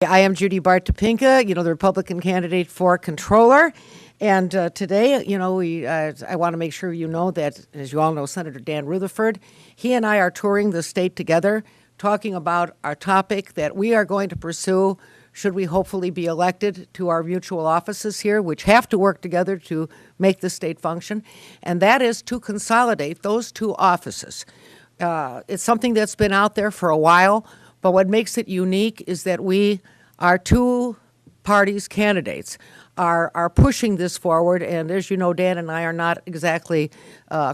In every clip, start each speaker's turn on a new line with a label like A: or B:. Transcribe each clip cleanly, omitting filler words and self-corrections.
A: I am Judy Topinka, the Republican candidate for Comptroller. And today, I want to make sure you know that, as you all know, Senator Dan Rutherford, he and I are touring the state together, talking about our topic that we are going to pursue should we hopefully be elected to our mutual offices here, which have to work together to make the state function, and that is to consolidate those two offices. It's something that's been out there for a while, but what makes it unique is that our two parties' candidates are pushing this forward. And as you know, Dan and I are not exactly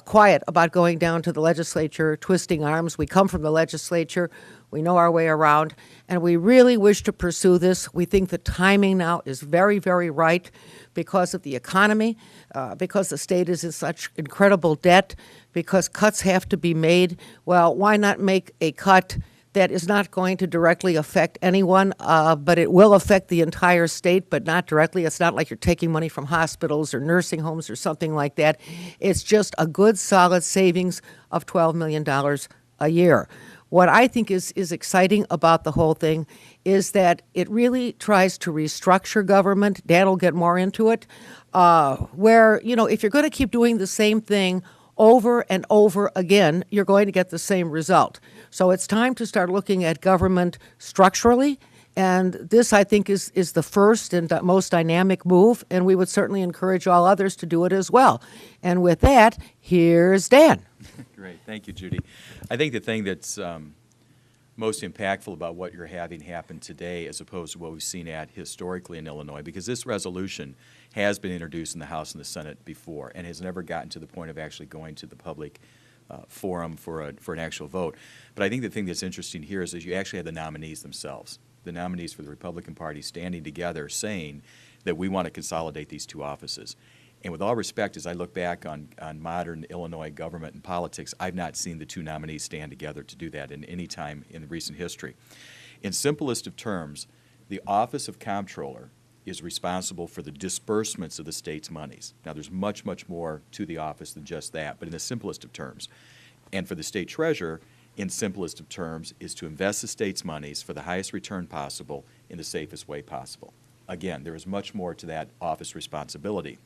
A: quiet about going down to the legislature, twisting arms. We come from the legislature. We know our way around. And we really wish to pursue this. We think the timing now is very, very right because of the economy, because the state is in such incredible debt, because cuts have to be made. Well, why not make a cut that is not going to directly affect anyone, but it will affect the entire state, but not directly. It's not like you're taking money from hospitals or nursing homes or something like that. It's just a good, solid savings of $12 million a year. What I think is exciting about the whole thing is that it really tries to restructure government. Dan will get more into it, where, if you're going to keep doing the same thing over and over again, you're going to get the same result. So it's time to start looking at government structurally, and this, I think, is the first and most dynamic move, and we would certainly encourage all others to do it as well. And with that, here's Dan.
B: Great. Thank you, Judy. I think the thing that's most impactful about what you're having happen today as opposed to what we've seen at historically in Illinois, because this resolution has been introduced in the House and the Senate before and has never gotten to the point of actually going to the public forum for an actual vote. But I think the thing that's interesting here is that you actually have the nominees themselves, the nominees for the Republican Party standing together saying that we want to consolidate these two offices. And with all respect, as I look back on modern Illinois government and politics, I've not seen the two nominees stand together to do that in any time in recent history. In simplest of terms, the Office of Comptroller is responsible for the disbursements of the state's monies. Now, there's much, much more to the office than just that, but in the simplest of terms. And for the state treasurer, in simplest of terms, is to invest the state's monies for the highest return possible in the safest way possible. Again, there is much more to that office responsibility.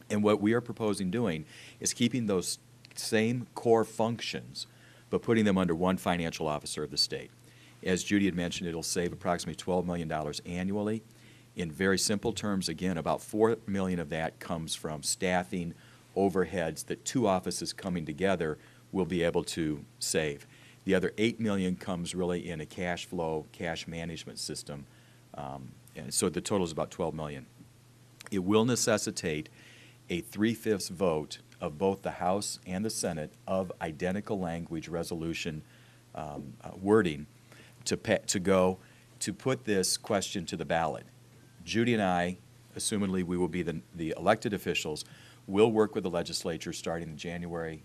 B: And what we are proposing doing is keeping those same core functions, but putting them under one financial officer of the state. As Judy had mentioned, it'll save approximately $12 million annually. In very simple terms, again, about $4 million of that comes from staffing, overheads that two offices coming together will be able to save. The other $8 million comes really in a cash flow, cash management system. And so the total is about $12 million. It will necessitate a 3/5 vote of both the House and the Senate of identical language resolution wording to put this question to the ballot. Judy and I, assumedly we will be the elected officials, will work with the legislature starting the January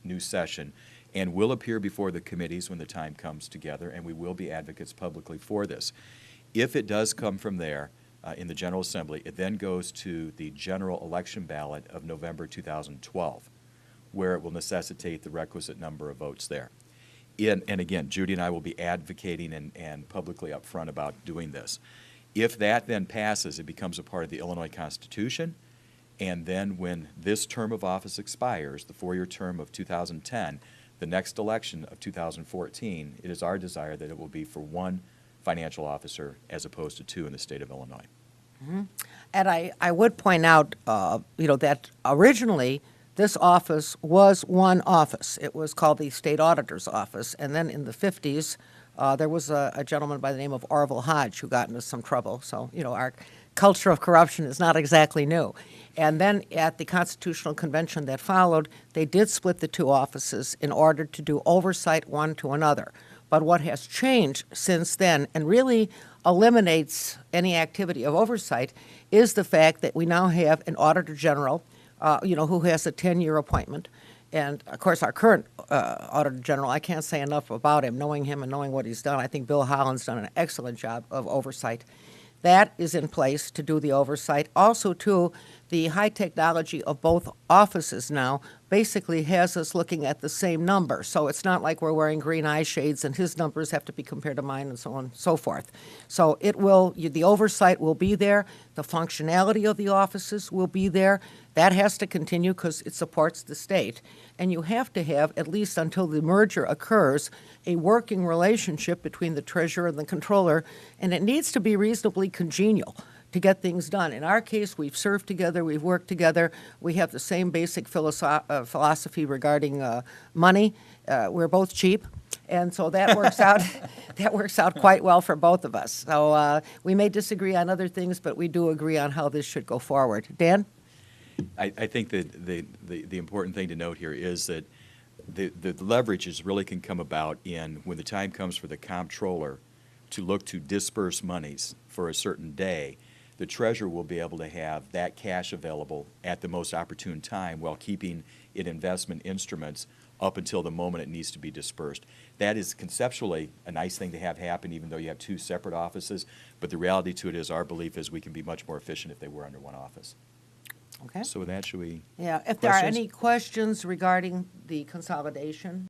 B: new session, and will appear before the committees when the time comes together, and we will be advocates publicly for this. If it does come from there, in the General Assembly, it then goes to the general election ballot of November 2012, where it will necessitate the requisite number of votes there. And again, Judy and I will be advocating and publicly upfront about doing this. If that then passes, it becomes a part of the Illinois Constitution, and then when this term of office expires, the 4-year term of 2010, the next election of 2014, it is our desire that it will be for one financial officer as opposed to two in the state of Illinois.
A: Mm-hmm. And I would point out, that originally this office was one office. It was called the State Auditor's Office. And then in the 50s, there was a gentleman by the name of Orville Hodge who got into some trouble. So, our culture of corruption is not exactly new. And then at the Constitutional Convention that followed, they did split the two offices in order to do oversight one to another. But what has changed since then, and really eliminates any activity of oversight, is the fact that we now have an Auditor General, who has a 10-year appointment. And, of course, our current Auditor General, I can't say enough about him, knowing him and knowing what he's done. I think Bill Holland's done an excellent job of oversight. That is in place to do the oversight. Also, too, the high technology of both offices now basically has us looking at the same number. So it's not like we're wearing green eye shades and his numbers have to be compared to mine and so on and so forth. So it will, the oversight will be there, the functionality of the offices will be there. That has to continue because it supports the state. And you have to have, at least until the merger occurs, a working relationship between the treasurer and the controller, and it needs to be reasonably congenial to get things done. In our case, we've served together, we've worked together, we have the same basic philosophy regarding money. We're both cheap, and so that works out. That works out quite well for both of us. So we may disagree on other things, but we do agree on how this should go forward. Dan?
B: I think that the important thing to note here is that the leverages really can come about in when the time comes for the comptroller to look to disperse monies for a certain day. The treasurer will be able to have that cash available at the most opportune time while keeping in investment instruments up until the moment it needs to be dispersed. That is conceptually a nice thing to have happen, even though you have two separate offices, but the reality to it is our belief is we can be much more efficient if they were under one office.
A: Okay.
B: So with that, should we?
A: Yeah, if there are
B: Questions?
A: any questions regarding the consolidation?